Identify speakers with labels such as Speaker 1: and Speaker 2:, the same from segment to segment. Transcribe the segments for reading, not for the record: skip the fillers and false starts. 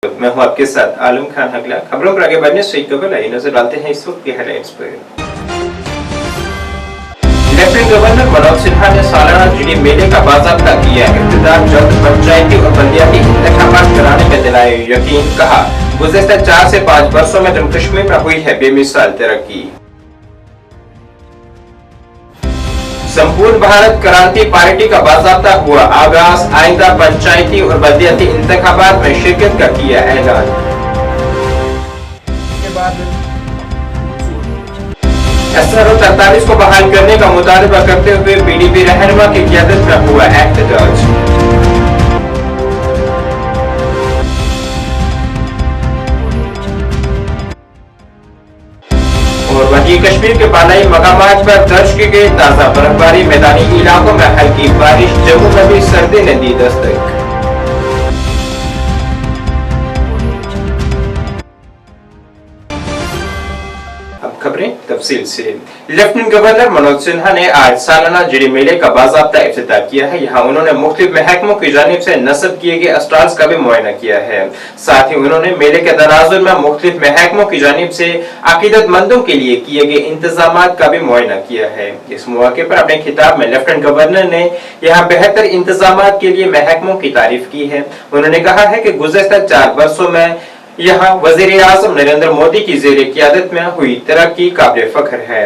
Speaker 1: मैं हूं आपके साथ आलम खान हगला। खबरों पर आगे बढ़ने से कबल आइए नजर डालते हैं इस वक्त की हेडलाइंस पर। लेफ्टिनेंट गवर्नर मनोज सिन्हा ने सालाना जीडी मेले का बाज़ाब्ता किया। इक़्तिदार जल्द पंचायती और बल्दियाती इंतखाबात कराने में दिलाए यकीन। कहा गुज़िश्ता 4 से 5 वर्षों में जम्मू कश्मीर में हुई है बेमिसाल तरक्की। संपूर्ण भारत क्रांति पार्टी का बाज़ाब्ता हुआ आगाज। आइंदा पंचायती और बल्दियाती इंतखाबात में शिरकत का किया ऐलान। SRO 43 को बहाल करने का मुतालबा करते हुए PDP रहनुमा की क़यादत में हुआ एहतजाज। और वहीं कश्मीर के बालाई मकामात पर दर्ज की गई ताजा बर्फबारी। मैदानी इलाकों में हल्की बारिश। जम्मू में भी सर्दी ने दी दस्तक। अब खबरें तफसील से। लेफ्टिनेंट गवर्नर मनोज सिन्हा ने आज सालाना जीडी मेले का बाज़ाब्ता इफ्तिताह किया है। यहाँ उन्होंने मुख्तलिफ महकमों की जानिब से नस्ब किए गए स्टॉल्स का भी मुआयना किया है। साथ ही उन्होंने मेले के तनाजुर में मुख्तलिफ महकमों की जानिब से अकीदतमंदों के लिए किए गए इंतजामात का भी मुआयना किया है। इस मौके पर अपने खिताब में लेफ्टिनेंट गवर्नर ने यहाँ बेहतर इंतजामात के लिए महकमों की तारीफ की है। उन्होंने कहा है कि गुज़िश्ता 4 वर्षों में यहाँ वज़ीर-ए-आज़म नरेंद्र मोदी की ज़ेर-ए-क़यादत में हुई तरक्की काबिल फख्र है।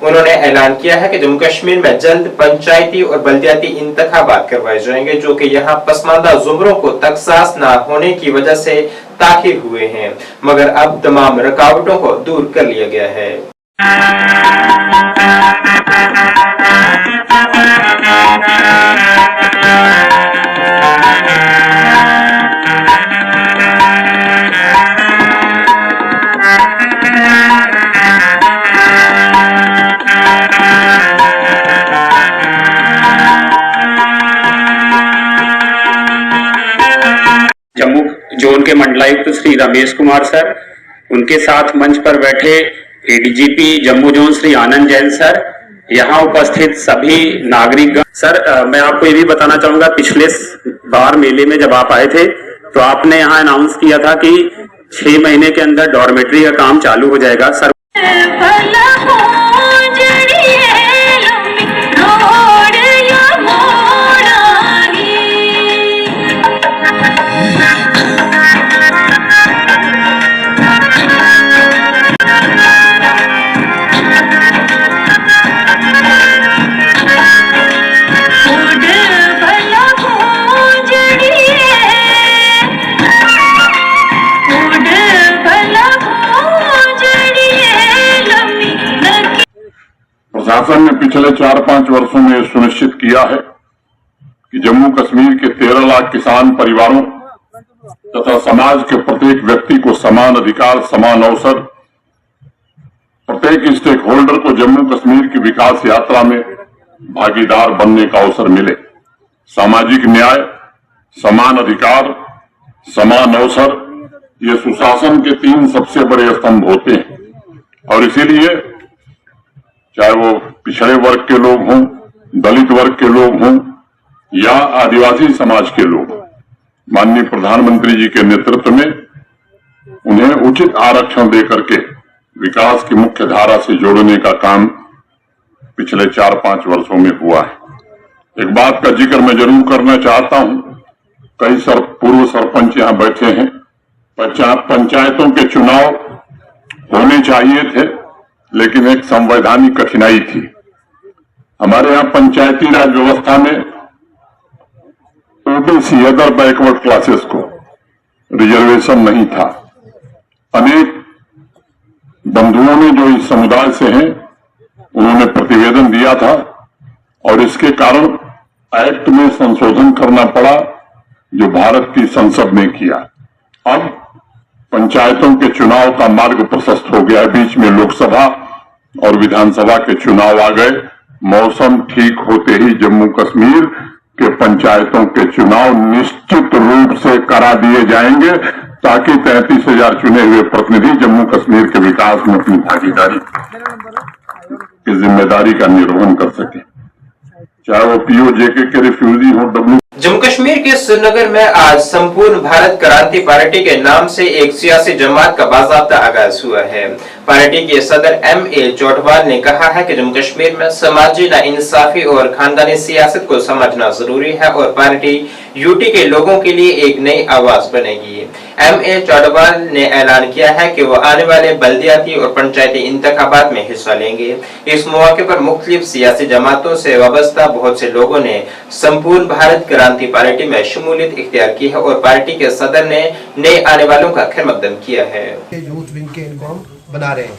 Speaker 1: उन्होंने ऐलान किया है कि जम्मू कश्मीर में जल्द पंचायती और बल्दियाती इंतखाबात करवाए जाएंगे, जो कि यहाँ पसमानदा ज़ुमरों को तखसास न होने की वजह से ताख़िर हुए हैं, मगर अब तमाम रुकावटों को दूर कर लिया गया है।
Speaker 2: जम्मू जोन के मंडलायुक्त श्री रमेश कुमार सर, उनके साथ मंच पर बैठे ADGP Jammu zone Shri Anand Jain sir, यहाँ उपस्थित सभी नागरिक सर, मैं आपको ये भी बताना चाहूंगा, पिछले बार मेले में जब आप आए थे तो आपने यहाँ अनाउंस किया था कि 6 महीने के अंदर डॉर्मेट्री का काम चालू हो जाएगा सर।
Speaker 3: प्रशासन ने पिछले 4-5 वर्षों में सुनिश्चित किया है कि जम्मू कश्मीर के 13 लाख किसान परिवारों तथा समाज के प्रत्येक व्यक्ति को समान अधिकार, समान अवसर, प्रत्येक स्टेक होल्डर को जम्मू कश्मीर की विकास यात्रा में भागीदार बनने का अवसर मिले। सामाजिक न्याय, समान अधिकार, समान अवसर, ये सुशासन के 3 सबसे बड़े स्तंभ होते हैं और इसीलिए चाहे वो पिछड़े वर्ग के लोग हों, दलित वर्ग के लोग हों या आदिवासी समाज के लोग, माननीय प्रधानमंत्री जी के नेतृत्व में उन्हें उचित आरक्षण देकर के विकास की मुख्य धारा से जोड़ने का काम पिछले 4-5 वर्षों में हुआ है। एक बात का जिक्र मैं जरूर करना चाहता हूं, कई पूर्व सरपंच यहाँ बैठे हैं। पंचायतों के चुनाव होने चाहिए थे, लेकिन एक संवैधानिक कठिनाई थी। हमारे यहाँ पंचायती राज व्यवस्था में OBC अदर बैकवर्ड क्लासेस को रिजर्वेशन नहीं था। अनेक बंधुओं ने जो इस समुदाय से हैं उन्होंने प्रतिवेदन दिया था और इसके कारण एक्ट में संशोधन करना पड़ा, जो भारत की संसद ने किया। अब पंचायतों के चुनाव का मार्ग प्रशस्त हो गया है। बीच में लोकसभा और विधानसभा के चुनाव आ गए। मौसम ठीक होते ही जम्मू कश्मीर के पंचायतों के चुनाव निश्चित रूप से करा दिए जाएंगे, ताकि 33,000 चुने हुए प्रतिनिधि जम्मू कश्मीर के विकास में अपनी भागीदारी की जिम्मेदारी का निर्वहन कर सके। चाहे वो POJK के रिफ्यूजी हो,
Speaker 1: जम्मू कश्मीर के श्रीनगर में आज संपूर्ण भारत क्रांति पार्टी के नाम से एक सियासी जमात का बाज़ाब्ता आगाज हुआ है। पार्टी के सदर M.A. चौधवाल ने कहा है कि जम्मू कश्मीर में समाजी नाइंसाफी और खानदानी सियासत को समझना जरूरी है और पार्टी यूटी के लोगों के लिए एक नई आवाज बनेगी। M.A. चौधवाल ने ऐलान किया है कि वो आने वाले बल्दियाती और पंचायती इंतखाबात में हिस्सा लेंगे। इस मौके पर मुख्तलिफ सियासी जमातों से वाबस्ता बहुत से लोगों ने संपूर्ण भारत क्रांति पार्टी में शमूलियत इख्तियार की है और पार्टी के सदर ने नए आने वालों का खैरमकदम किया है।
Speaker 4: यूथ विंग के इनको हम बना रहे हैं।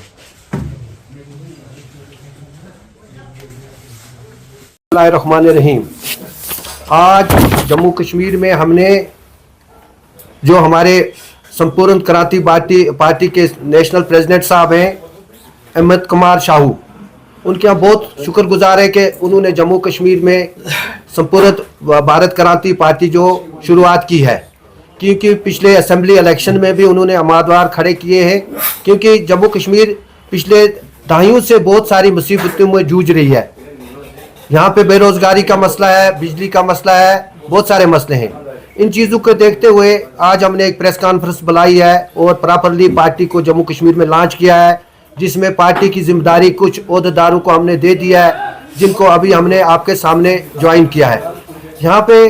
Speaker 4: बिस्मिल्लाहिर्रहमानिर्रहीम। आज जम्मू कश्मीर में हमने जो हमारे संपूर्ण क्रांति पार्टी के नेशनल प्रेसिडेंट साहब हैं अहमद कुमार शाहू, उनके यहाँ बहुत शुक्रगुजार है कि उन्होंने जम्मू कश्मीर में संपूर्ण भारत क्रांति पार्टी जो शुरुआत की है, क्योंकि पिछले असेंबली इलेक्शन में भी उन्होंने उम्मीदवार खड़े किए हैं। क्योंकि जम्मू कश्मीर पिछले दहाइयों से बहुत सारी मुसीबतों में जूझ रही है। यहाँ पे बेरोजगारी का मसला है, बिजली का मसला है, बहुत सारे मसले हैं। इन चीज़ों को देखते हुए आज हमने एक प्रेस कॉन्फ्रेंस बुलाई है और प्रॉपरली पार्टी को जम्मू कश्मीर में लॉन्च किया है, जिसमें पार्टी की जिम्मेदारी कुछ ओहदेदारों को हमने दे दिया है, जिनको अभी हमने आपके सामने ज्वाइन किया है। यहाँ पे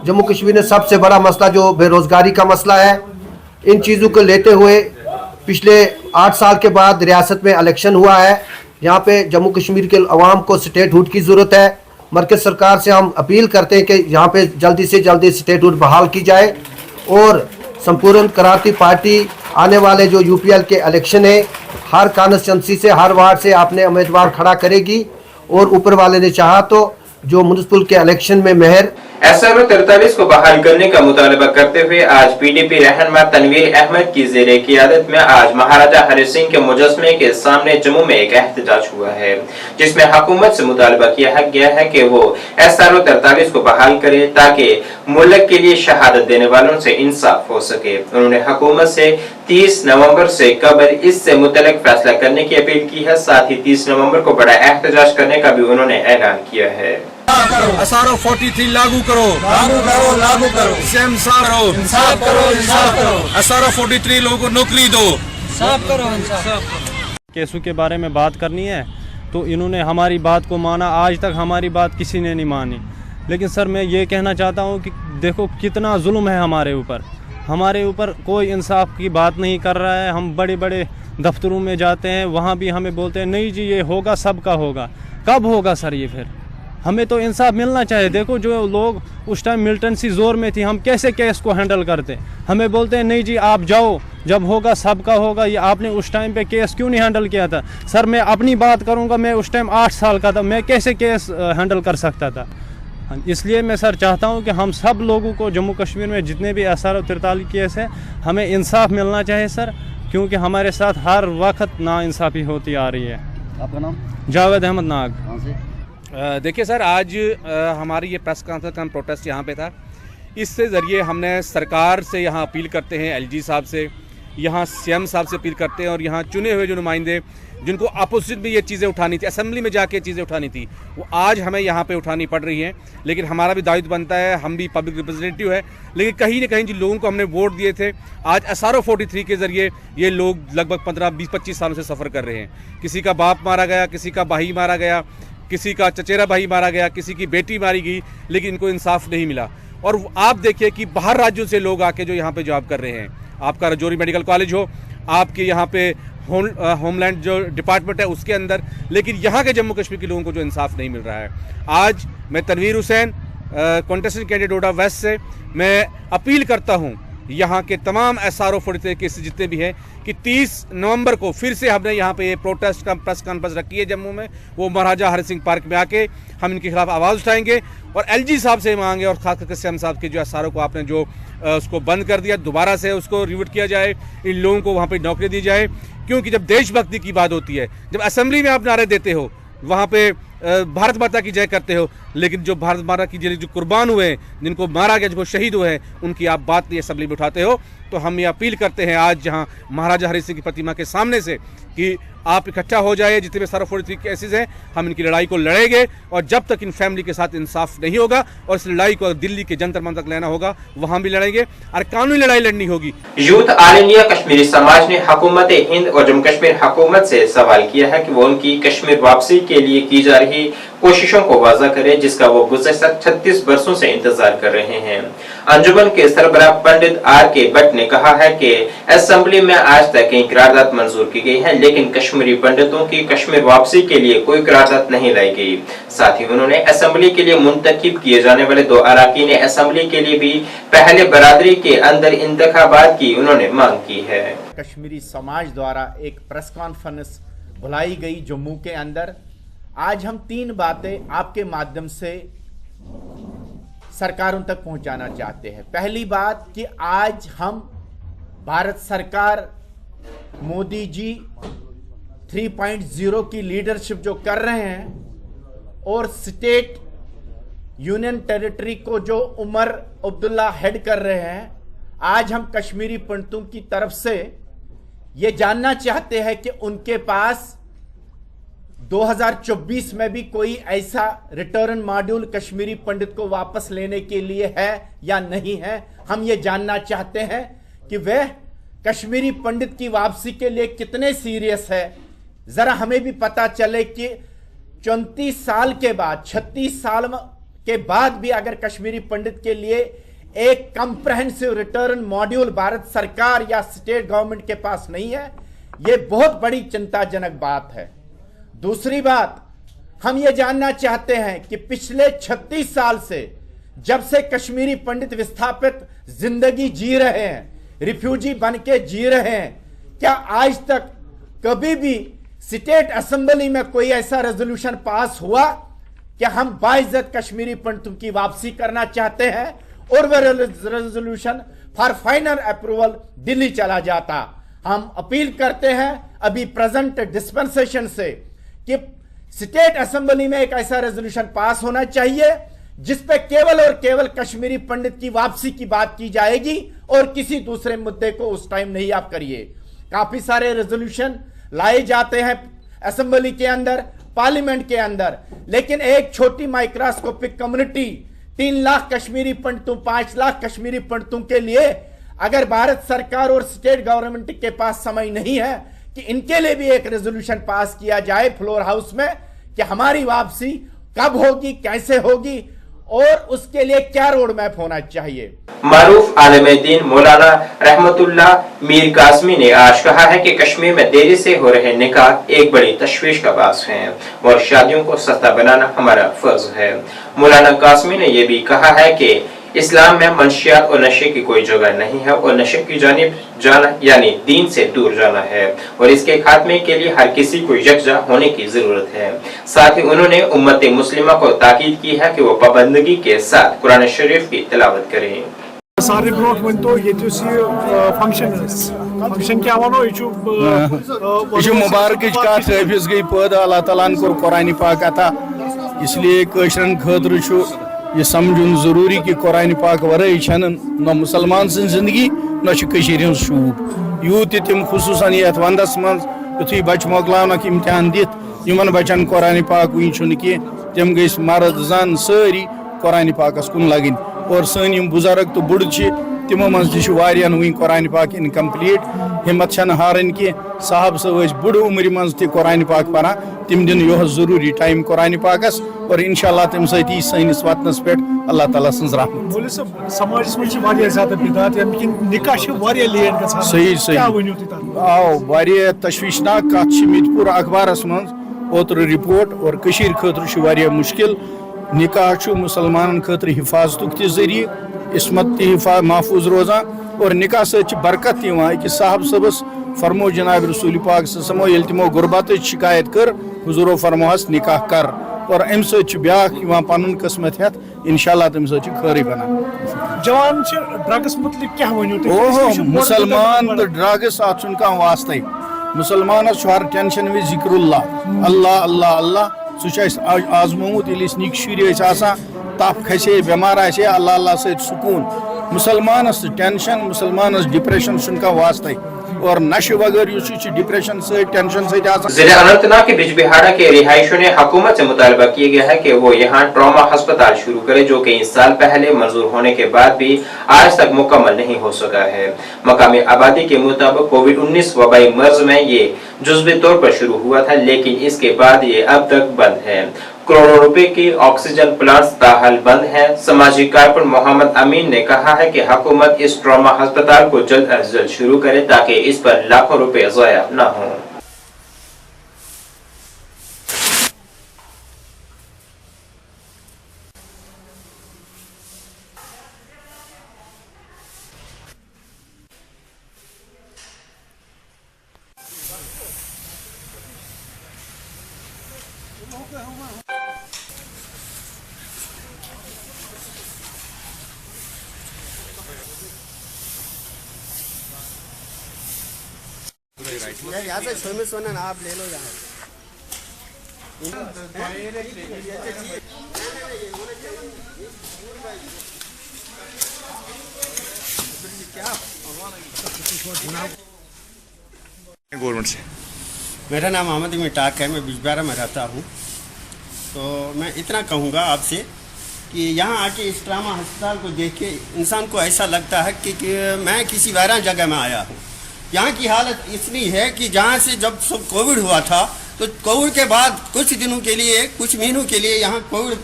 Speaker 4: जम्मू कश्मीर में सबसे बड़ा मसला जो बेरोजगारी का मसला है, इन चीज़ों को लेते हुए पिछले 8 साल के बाद रियासत में इलेक्शन हुआ है। यहाँ पे जम्मू कश्मीर के अवाम को स्टेटहुड की ज़रूरत है। मरकज़ सरकार से हम अपील करते हैं कि यहाँ पे जल्दी से जल्दी स्टेटहुड बहाल की जाए और संपूर्ण क्रांति पार्टी आने वाले जो UPL के इलेक्शन है, हर कॉन्स्टिट्यूंसी से, हर वार्ड से आपने उम्मीदवार खड़ा करेगी और ऊपर वाले ने चाहा तो जो म्युनिसिपल के इलेक्शन में मेहर
Speaker 1: SRO 43 को बहाल करने का मुतालबा करते हुए आज PDP रहनुमा तनवीर अहमद की ज़ेरे क़ियादत में आज महाराजा हरि सिंह के मुजस्समे के सामने जम्मू में एक एहतजाज हुआ है, जिसमें हुकूमत से मुतालबा किया गया है कि वो SRO 43 को बहाल करे ताकि मुल्क के लिए शहादत देने वालों से इंसाफ हो सके। उन्होंने हुकूमत से 30 नवंबर से कबल इससे मुतल्लिक फैसला करने की अपील की है। साथ ही 30 नवंबर को बड़ा एहतजाज करने का भी उन्होंने ऐलान किया है।
Speaker 5: SRO 43 लागू करो,
Speaker 6: लागू करो,
Speaker 5: इंसाफ करो,
Speaker 6: इंसाफ करो, इंसाफ करो,
Speaker 5: SRO 43 लोगों को नौकरी दो,
Speaker 6: इंसाफ करो, इंसाफ करो।
Speaker 7: केसों के बारे में बात करनी है तो इन्होंने हमारी बात को माना, आज तक हमारी बात किसी ने नहीं मानी। लेकिन सर मैं ये कहना चाहता हूँ कि देखो कितना जुल्म है हमारे ऊपर कोई इंसाफ की बात नहीं कर रहा है। हम बड़े बड़े दफ्तरों में जाते हैं, वहाँ भी हमें बोलते हैं नहीं जी ये होगा, सबका होगा। कब होगा सर ये? फिर हमें तो इंसाफ मिलना चाहिए। देखो जो लोग उस टाइम मिलिटेंसी जोर में थी, हम कैसे केस को हैंडल करते, हमें बोलते हैं नहीं जी आप जाओ, जब होगा सबका होगा। ये आपने उस टाइम पे केस क्यों नहीं हैंडल किया था? सर मैं अपनी बात करूंगा, मैं उस टाइम 8 साल का था, मैं कैसे केस हैंडल कर सकता था? इसलिए मैं सर चाहता हूं कि हम सब लोगों को जम्मू कश्मीर में जितने भी SRO 43 केस है, हमें इंसाफ मिलना चाहिए सर, क्योंकि हमारे साथ हर वक्त नाइंसाफ़ी होती आ रही है।
Speaker 8: आपका नाम?
Speaker 7: जावेद अहमद नाग।
Speaker 8: कहाँ से?
Speaker 9: देखिए सर, आज हमारी ये प्रेस कॉन्फ्रेंस का प्रोटेस्ट यहाँ पे था। इससे ज़रिए हमने सरकार से यहाँ अपील करते हैं, LG साहब से, यहाँ CM साहब से अपील करते हैं और यहाँ चुने हुए जो नुमाइंदे जिनको अपोजिट में ये चीज़ें उठानी थी, असेंबली में जाके चीज़ें उठानी थी, वो आज हमें यहाँ पे उठानी पड़ रही हैं। लेकिन हमारा भी दायित्व बनता है, हम भी पब्लिक रिप्रेजेंटेटिव है। लेकिन कहीं ना कहीं जिन लोगों को हमने वोट दिए थे, आज SRO 43 के ज़रिए ये लोग लगभग 15, 20, 25 सालों से सफ़र कर रहे हैं। किसी का बाप मारा गया, किसी का भाई मारा गया, किसी का चचेरा भाई मारा गया, किसी की बेटी मारी गई, लेकिन इनको इंसाफ नहीं मिला। और आप देखिए कि बाहर राज्यों से लोग आके जो यहाँ पे जॉब कर रहे हैं, आपका रजौरी मेडिकल कॉलेज हो, आपके यहाँ पे होमलैंड जो डिपार्टमेंट है उसके अंदर, लेकिन यहाँ के जम्मू कश्मीर के लोगों को जो इंसाफ नहीं मिल रहा है। आज मैं तनवीर हुसैन कॉन्टेस्टेंट कैंडिडेट डोडा वेस्ट से मैं अपील करता हूँ यहाँ के तमाम SRO 43 केसेस जितने भी हैं कि 30 नवंबर को फिर से हमने यहाँ पे ये प्रोटेस्ट का प्रेस कॉन्फ्रेंस रखी है जम्मू में। वो महाराजा हरि सिंह पार्क में आके हम इनके खिलाफ आवाज़ उठाएंगे और LG साहब से मांगे और खास करके CM साहब के जो SRO को आपने जो उसको बंद कर दिया, दोबारा से उसको रिवोट किया जाए, इन लोगों को वहाँ पर नौकरी दी जाए। क्योंकि जब देशभक्ति की बात होती है, जब असेंबली में आप नारे देते हो, वहाँ पे भारत माता की जय करते हो, लेकिन जो भारत माता की जो कुर्बान हुए हैं, जिनको मारा गया, जिनको शहीद हुए हैं, उनकी आप बात नहीं असेंबली में उठाते हो। तो हम ये अपील करते हैं आज जहाँ महाराजा हरि सिंह की प्रतिमा के सामने से कि आप इकट्ठा हो जाए। जितने भी सारा 43 केसेज हैं हम इनकी लड़ाई को लड़ेंगे और जब तक इन फैमिली के साथ इंसाफ नहीं होगा और इस लड़ाई को दिल्ली के जंतर मंतर तक लेना होगा वहाँ भी लड़ेंगे और कानूनी लड़ाई लड़नी होगी।
Speaker 1: यूथ ऑल इंडिया कश्मीरी समाज ने हुकूमत हिंद और जम्मू कश्मीर हुकूमत से सवाल किया है कि वो उनकी कश्मीर वापसी के लिए की जा रही कोशिशों को वाज़ा करे जिसका वो गुज़श्ता 36 बरसों से इंतजार कर रहे हैं। अंजुमन के सरबराह पंडित R.K. भट्ट ने कहा है कि असेंबली में आज तक कई करारदाद मंजूर की गई है लेकिन कश्मीरी पंडितों की कश्मीर वापसी के लिए कोई करारदाद नहीं लाई गई। साथ ही उन्होंने असेंबली के लिए मुंतखब किए जाने वाले 2 अराकीन असेंबली के लिए भी पहले बरादरी के अंदर इंतखाबात की उन्होंने मांग की है।
Speaker 8: कश्मीरी समाज द्वारा एक प्रेस कॉन्फ्रेंस बुलाई गई जम्मू के अंदर। आज हम 3 बातें आपके माध्यम से सरकारों तक पहुंचाना चाहते हैं। पहली बात कि आज हम भारत सरकार मोदी जी 3.0 की लीडरशिप जो कर रहे हैं और स्टेट यूनियन टेरिटरी को जो उमर अब्दुल्ला हेड कर रहे हैं, आज हम कश्मीरी पंडितों की तरफ से ये जानना चाहते हैं कि उनके पास 2024 में भी कोई ऐसा रिटर्न मॉड्यूल कश्मीरी पंडित को वापस लेने के लिए है या नहीं है। हम ये जानना चाहते हैं कि वह कश्मीरी पंडित की वापसी के लिए कितने सीरियस है। जरा हमें भी पता चले कि 34 साल के बाद 36 साल के बाद भी अगर कश्मीरी पंडित के लिए एक कंप्रहेंसिव रिटर्न मॉड्यूल भारत सरकार या स्टेट गवर्नमेंट के पास नहीं है, यह बहुत बड़ी चिंताजनक बात है। दूसरी बात, हम ये जानना चाहते हैं कि पिछले 36 साल से जब से कश्मीरी पंडित विस्थापित जिंदगी जी रहे हैं, रिफ्यूजी बन के जी रहे हैं, क्या आज तक कभी भी स्टेट असेंबली में कोई ऐसा रेजोल्यूशन पास हुआ कि हम बाइज्जत कश्मीरी पंडितों की वापसी करना चाहते हैं और वह resolution for final approval Delhi चला जाता। हम अपील करते हैं अभी प्रेजेंट डिस्पेंसेशन से कि स्टेट असेंबली में एक ऐसा रेजोल्यूशन पास होना चाहिए जिस पे केवल और केवल कश्मीरी पंडित की वापसी की बात की जाएगी और किसी दूसरे मुद्दे को उस टाइम नहीं आप करिए। काफी सारे रेजोल्यूशन लाए जाते हैं असेंबली के अंदर, पार्लियामेंट के अंदर, लेकिन एक छोटी माइक्रोस्कोपिक कम्युनिटी 3 लाख कश्मीरी पंडितों 5 लाख कश्मीरी पंडितों के लिए अगर भारत सरकार और स्टेट गवर्नमेंट के पास समय नहीं है कि इनके लिए भी एक रेजोल्यूशन पास किया जाए फ्लोर हाउस में कि हमारी वापसी कब होगी, कैसे होगी और उसके लिए क्या रोड मैप होना चाहिए।
Speaker 1: मारूफ आलिम दीन मौलाना रहमतुल्लाह मीर कासमी ने आज कहा है कि कश्मीर में देरी से हो रहे निकाह एक बड़ी तशवीश का बास है और शादियों को सस्ता बनाना हमारा फर्ज है। मौलाना कासमी ने यह भी कहा है कि इस्लाम में मंशियात और नशे की कोई जगह नहीं है और नशे की जानिब जाना यानी दीन से दूर जाना है और इसके खात्मे के लिए हर किसी को यकजा होने की जरूरत है। साथ ही उन्होंने उम्मत मुस्लिमा को ताकीद की है कि वो पाबंदगी के साथ कुरान शरीफ की तिलावत करें।
Speaker 10: सारे ब्रोट वन तो ये जो सी फंक्शन क्या वनो ये
Speaker 11: मुबारक का हफिज गई पैदा अल्लाह ताला ने कुरान पाक अता, इसलिए कशरन खतर ये समझुन जरूरी कि कुरान पाक वरई न मुसलमान सं जिंदगी न शूब यूत तम खुसूसन ये वंदस मज यु बच मोकलानक इम्तिहान दित इन बचन कुरान पाक वन कह तम गई मर्द जन सारी कुरान पाकस कुन लगन और सन बुजुर्ग तो बुढ़ तिमो मज वन कुरान पाक इनकम्प्लीट हिम्मत हारन की साहब सब बुढ़ उम्र मज कुरान पाक पढ़ा तिम दिन यह जरूरी टाइम कुरान पाकस और इंशाअल्लाह तम सती सैनिस वतनस पे अल्लाह ताला सन्ज रहमत।
Speaker 10: समाज में ज्यादा बिदात लेट
Speaker 11: सही सही आओ वारिया तशवीशनाक कत मितपुर अखबारस मज ओत्र रिपोर्ट और कशीर खतर मुश्किल निकाह मुसलमान खतर हिफाजत जरिए इसमत महफूज रोजान और निकाह सत बरकत अकिस साहब सबस फरमो जनाब रसूल पाक समो ये तमो गुरबत शिकायत कर हुजूरो फरमोहस निकाह कर और अम ब्या पन किस्मत हेत इंशाअल्लाह तम खरी बना।
Speaker 10: जवान ड्रग्स मुतलिक क्या
Speaker 11: ओहो मुसलमान तो ड्रग्स अत कह वास्ते मुसलमान हर टेंशन में जिक्रुल्लाह अल्लाह अल्लाह अल्लाह सह आजमोत ये निक शुर तफ खसे बेमार अल्लाह अल्लाह सत सुकून मुसलमानस टेंशन मुसलमानस डिप्रेशन का वास्ते और नशे वगैरह डिप्रेशन से टेंशन से
Speaker 1: जिला अनंतनाग के बिजबिहाड़ा के रिहायशियों ने हुकूमत से मुतालबा किया गया है कि वो यहाँ ट्रॉमा अस्पताल शुरू करे, जो कई साल पहले मंजूर होने के बाद भी आज तक मुकम्मल नहीं हो सका है। मकामी आबादी के मुताबिक कोविड-19 वबाई मर्ज में ये जुज़वी तौर पर शुरू हुआ था, लेकिन इसके बाद ये अब तक बंद है। करोड़ों रुपए की ऑक्सीजन प्लांट्स ताहाल बंद हैं। समाजी कारकुन मोहम्मद अमीन ने कहा है कि हुकूमत इस ट्रॉमा अस्पताल को जल्द अज जल्द शुरू करे ताकि इस पर लाखों रुपए ज़ाया न हों।
Speaker 6: यहाँ से छो में सोना ना आप ले लो यहाँ।
Speaker 12: गवर्नमेंट से
Speaker 6: मेरा नाम अहमद मिटाक है, मैं बिजबिहाड़ा में रहता हूँ। तो मैं इतना कहूँगा आपसे कि यहाँ आके इस ट्रामा अस्पताल को देख के इंसान को ऐसा लगता है कि मैं किसी वैरान जगह में आया हूँ। यहाँ की हालत इतनी है कि जहाँ से जब सब कोविड हुआ था तो कोविड के बाद कुछ दिनों के लिए, कुछ महीनों के लिए यहाँ कोविड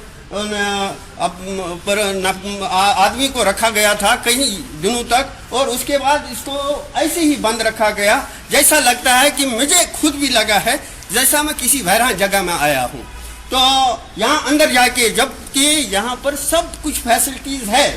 Speaker 6: पर आदमी को रखा गया था कई दिनों तक, और उसके बाद इसको ऐसे ही बंद रखा गया। जैसा लगता है कि मुझे खुद भी लगा है जैसा मैं किसी वैरान जगह में आया हूँ। तो यहाँ अंदर जाके, जबकि यहाँ पर सब कुछ फैसिलिटीज है,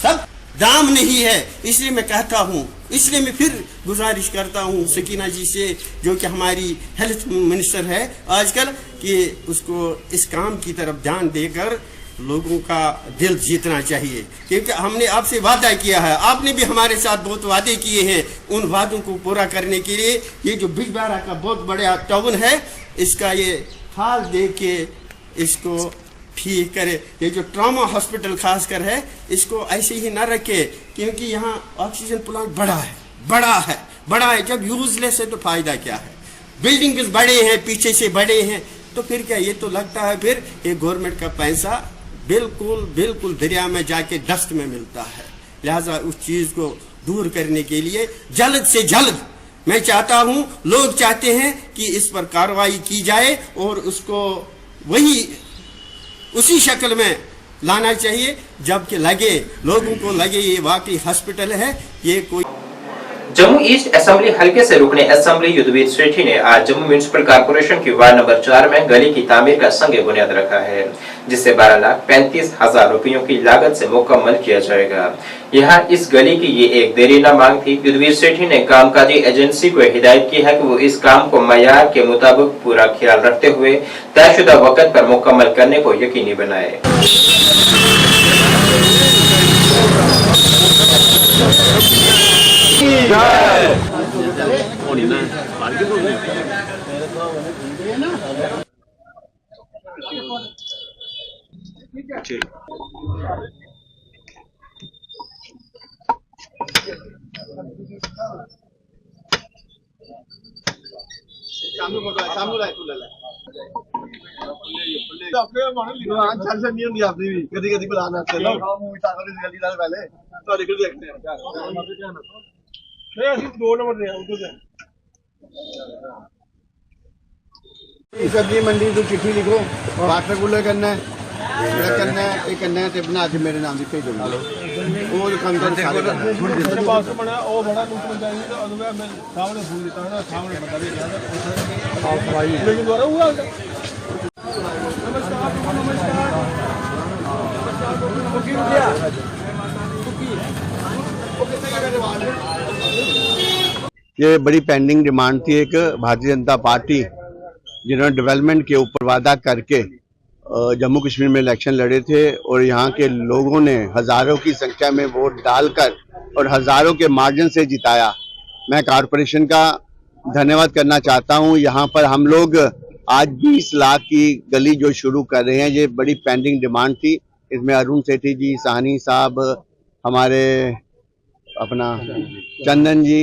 Speaker 6: सब दाम नहीं है, इसलिए मैं कहता हूँ, इसलिए मैं फिर गुजारिश करता हूँ सकीना जी से, जो कि हमारी हेल्थ मिनिस्टर है आजकल, कि उसको इस काम की तरफ ध्यान देकर लोगों का दिल जीतना चाहिए। क्योंकि हमने आपसे वादा किया है, आपने भी हमारे साथ बहुत वादे किए हैं। उन वादों को पूरा करने के लिए ये जो बिजबिहाड़ा का बहुत बड़ा टाउन है, इसका ये हाल देख के इसको ठीक करे। ये जो ट्रॉमा हॉस्पिटल खासकर है, इसको ऐसे ही ना रखे, क्योंकि यहाँ ऑक्सीजन प्लांट बड़ा है। जब यूजलेस है तो फायदा क्या है? बिल्डिंग बड़े हैं, पीछे से बड़े हैं, तो फिर क्या? ये तो लगता है फिर ये गवर्नमेंट का पैसा बिल्कुल दरिया में जाके डस्ट में मिलता है। लिहाजा उस चीज को दूर करने के लिए जल्द से जल्द मैं चाहता हूँ, लोग चाहते हैं कि इस पर कार्रवाई की जाए और उसको उसी शक्ल में लाना चाहिए, जबकि लोगों को लगे ये वाकई हॉस्पिटल है, ये कोई।
Speaker 1: जम्मू ईस्ट असेंबली हलके से रुकने असेंबली युद्धवीर सेठी ने आज जम्मू म्युनिसिपल कॉर्पोरेशन की वार्ड नंबर 4 में गली की तामीर का संग बुनियाद रखा है, जिसे 12,35,000 रुपयों की लागत से मुकम्मल किया जाएगा। यहाँ इस गली की ये एक देरीना मांग थी। युद्धवीर सेठी ने कामकाजी एजेंसी को हिदायत की है कि वो इस काम को मयार के मुताबिक पूरा ख्याल रखते हुए तयशुदा वक्त पर मुकम्मल करने को यकीनी बनाए।
Speaker 6: सब्जी मंडी तो चिट्ठी लिखो, वाटर कूलर करना है, ये करना है, बना के मेरे नाम लिखे दो। वो काम कर सारे
Speaker 13: ये बड़ी पेंडिंग डिमांड थी एक भारतीय जनता पार्टी, जिन्होंने डेवलपमेंट के ऊपर वादा करके जम्मू कश्मीर में इलेक्शन लड़े थे और यहाँ के लोगों ने हजारों की संख्या में वोट डालकर और हजारों के मार्जिन से जिताया। मैं कॉरपोरेशन का धन्यवाद करना चाहता हूँ। यहाँ पर हम लोग आज 20 लाख की गली जो शुरू कर रहे हैं, ये बड़ी पेंडिंग डिमांड थी। इसमें अरुण सेठी जी, साहनी साहब, हमारे अपना चंदन जी,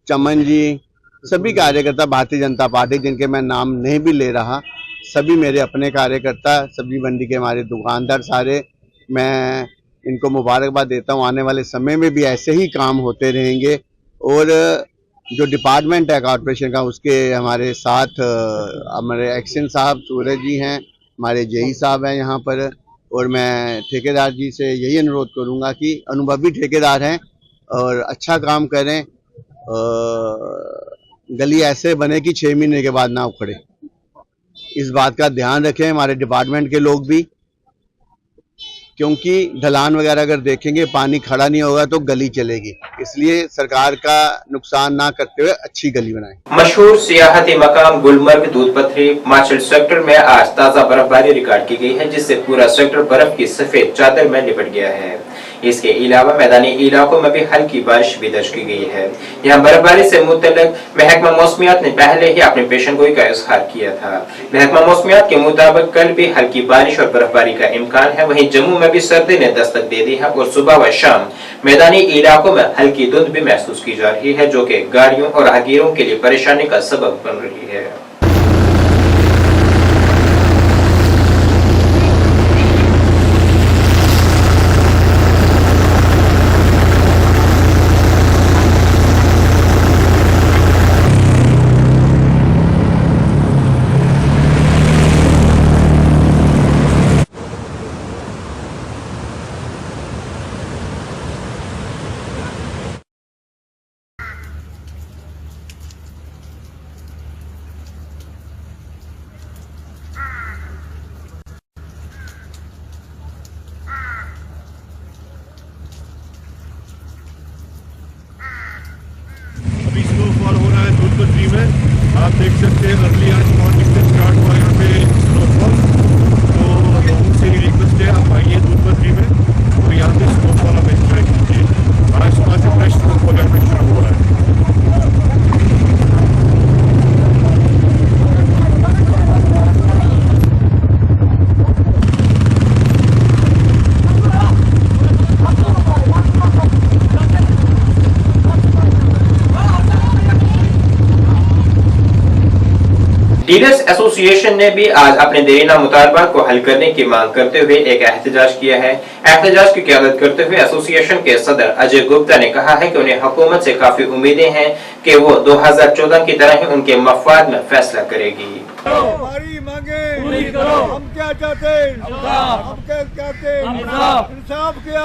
Speaker 13: चमन जी, सभी कार्यकर्ता भारतीय जनता पार्टी, जिनके मैं नाम नहीं भी ले रहा, सभी मेरे अपने कार्यकर्ता, सब्जी मंडी के हमारे दुकानदार सारे, मैं इनको मुबारकबाद देता हूँ। आने वाले समय में भी ऐसे ही काम होते रहेंगे। और जो डिपार्टमेंट है कॉर्पोरेशन का, उसके हमारे साथ हमारे एक्शन साहब सूरज जी हैं, हमारे जेई साहब हैं यहाँ पर, और मैं ठेकेदार जी से यही अनुरोध करूँगा कि अनुभवी ठेकेदार हैं और अच्छा काम करें। गली ऐसे बने कि 6 महीने के बाद ना उखड़े, इस बात का ध्यान रखें हमारे डिपार्टमेंट के लोग भी, क्योंकि ढलान वगैरह अगर देखेंगे पानी खड़ा नहीं होगा तो गली चलेगी। इसलिए सरकार का नुकसान ना करते हुए अच्छी गली बनाएं।
Speaker 1: मशहूर सियाहती मकाम गुलमर्ग दूधपथरी हिमाचल सेक्टर में आज ताजा बर्फबारी रिकॉर्ड की गई है, जिससे पूरा सेक्टर बर्फ की सफेद चादर में लिपट गया है। इसके अलावा मैदानी इलाकों में भी हल्की बारिश भी दर्ज की गई है। यहाँ बर्फबारी से मुतल्लिक महकमा मौसमियात ने पहले ही अपनी पेशेनगोई का इजहार किया था। महकमा मौसमियात के मुताबिक कल भी हल्की बारिश और बर्फबारी का इम्कान है। वहीं जम्मू में भी सर्दी ने दस्तक दे दी है और सुबह व शाम मैदानी इलाकों में हल्की धुंध भी महसूस की जा रही है, जो कि गाड़ियों और राहगीरों के लिए परेशानी का सबब बन रही है।
Speaker 10: अभी स्नोफॉल हो रहा है दूधपथरी में, आप देख सकते हैं अर्ली आज मॉर्निंग से स्टार्ट हुआ यहाँ पे स्नोफॉल। तो लोगों से रिक्वेस्ट है आप आइए दूधपथरी में और यहाँ पे स्नोफॉल आप एंजॉय कीजिए। आज सुबह से फ्रेश स्नोफॉल यहाँ पे शुरू हो रहा है।
Speaker 1: डीलर्स एसोसिएशन ने भी आज अपने देरीना मुतालबात को हल करने की मांग करते हुए एक एहतजाज किया है। एहतजाज की क़यादत करते हुए एसोसिएशन के सदर अजय गुप्ता ने कहा है कि उन्हें हुकूमत से काफी उम्मीदें हैं कि वो 2014 की तरह ही उनके मफाद में फैसला करेगी।
Speaker 10: हमारी मांगे पूरी करो, हम क्या चाहते हैं, हम क्या चाहते हैं, इंसाफ के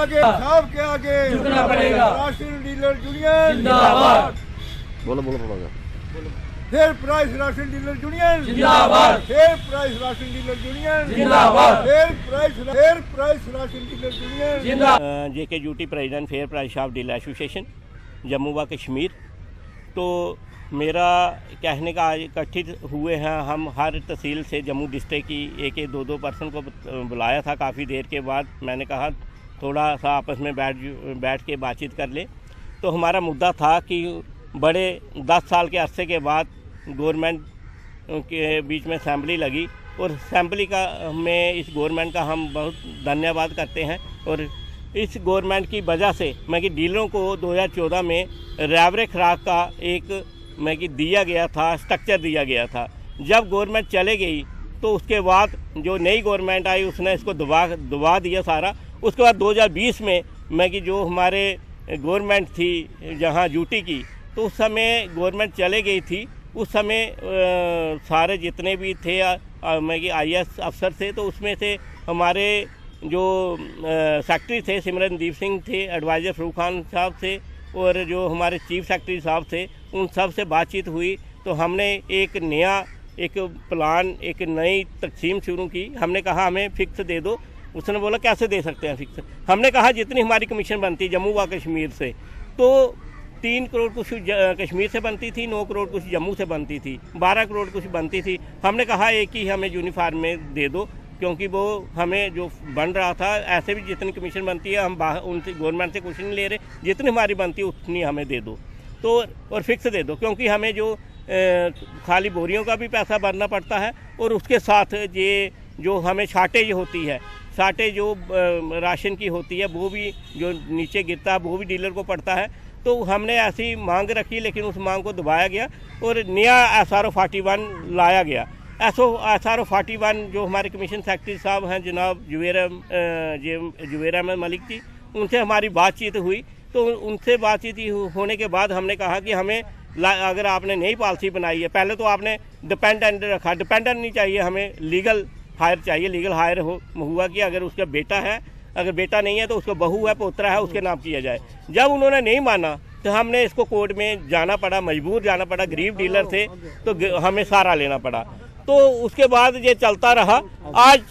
Speaker 10: आगे झुकना पड़ेगा। राशन डीलर यूनियन जिंदाबाद।
Speaker 11: बोलो थोड़ा सा।
Speaker 10: Fair price ration dealer union जिंदाबाद। Fair price ration dealer union जिंदाबाद। Fair price ration dealer union जिंदाबाद।
Speaker 14: JKUT president fair price shop dealer association Jammu व कश्मीर। तो मेरा कहने का आज इकट्ठित हुए हैं हम हर तहसील से जम्मू डिस्ट्रिक्ट की एक 2 पर्सन को बुलाया था। काफ़ी देर के बाद मैंने कहा थोड़ा सा आपस में बैठ के बातचीत कर ले। तो हमारा मुद्दा था कि बड़े 10 साल के अरसे के बाद गवर्नमेंट के बीच में असेंबली लगी और असेंबली का में इस गवर्नमेंट का हम बहुत धन्यवाद करते हैं। और इस गवर्नमेंट की वजह से मैं कि डीलरों को 2014 में रेवरे खुराक का एक मैं कि दिया गया था, स्ट्रक्चर दिया गया था। जब गवर्नमेंट चले गई तो उसके बाद जो नई गवर्नमेंट आई उसने इसको दबा दिया सारा। उसके बाद 2020 में मैं कि जो हमारे गवर्नमेंट थी जहाँ यूटी की, तो उस समय गवर्नमेंट चले गई थी। उस समय सारे जितने भी थे मैं कि IAS अफसर थे, तो उसमें से हमारे जो सेक्रेटरी थे सिमरनदीप सिंह थे, एडवाइज़र फरूक खान साहब थे और जो हमारे चीफ सेक्रेटरी साहब थे, उन सब से बातचीत हुई। तो हमने एक नया एक प्लान, एक नई तकसीम शुरू की। हमने कहा हमें फ़िक्स दे दो। उसने बोला कैसे दे सकते हैं फ़िक्स। हमने कहा जितनी हमारी कमीशन बनती जम्मू व कश्मीर से, तो 3 करोड़ कुछ कश्मीर से बनती थी, 9 करोड़ कुछ जम्मू से बनती थी, 12 करोड़ कुछ बनती थी। हमने कहा एक ही हमें यूनिफॉर्म में दे दो, क्योंकि वो हमें जो बन रहा था, ऐसे भी जितनी कमीशन बनती है हम उनसे गवर्नमेंट से कुछ नहीं ले रहे, जितनी हमारी बनती है उतनी हमें दे दो। तो और फिक्स दे दो, क्योंकि हमें जो खाली बोरियों का भी पैसा भरना पड़ता है और उसके साथ ये जो हमें शार्टेज होती है साटे जो राशन की होती है वो भी जो नीचे गिरता है वो भी डीलर को पड़ता है। तो हमने ऐसी मांग रखी, लेकिन उस मांग को दबाया गया और नया SRO 41 लाया गया। SRO 41 जो हमारे कमीशन सेक्रेटरी साहब हैं जनाब जुबैर अहमद मलिक जी, उनसे हमारी बातचीत हुई। तो उनसे बातचीत होने के बाद हमने कहा कि हमें अगर आपने नई पॉलिसी बनाई है, पहले तो आपने डिपेंडेंट रखा, डिपेंडेंट नहीं चाहिए, हमें लीगल हायर चाहिए। लीगल हायर हुआ कि अगर उसका बेटा है, अगर बेटा नहीं है तो उसका बहू है, पोतरा है, उसके नाम किया जाए। जब उन्होंने नहीं माना तो हमने इसको कोर्ट में जाना पड़ा, मजबूर जाना पड़ा, गरीब डीलर थे तो हमें सहारा लेना पड़ा। तो उसके बाद ये चलता रहा। आज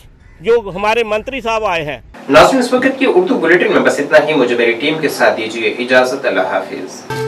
Speaker 14: जो हमारे मंत्री साहब आए हैं।
Speaker 1: नाज़रीन, इस वक्त की उर्दू बुलेटिन में बस इतना ही। मुझे मेरी टीम के साथ दीजिए इजाजत। अल्लाह हाफिज।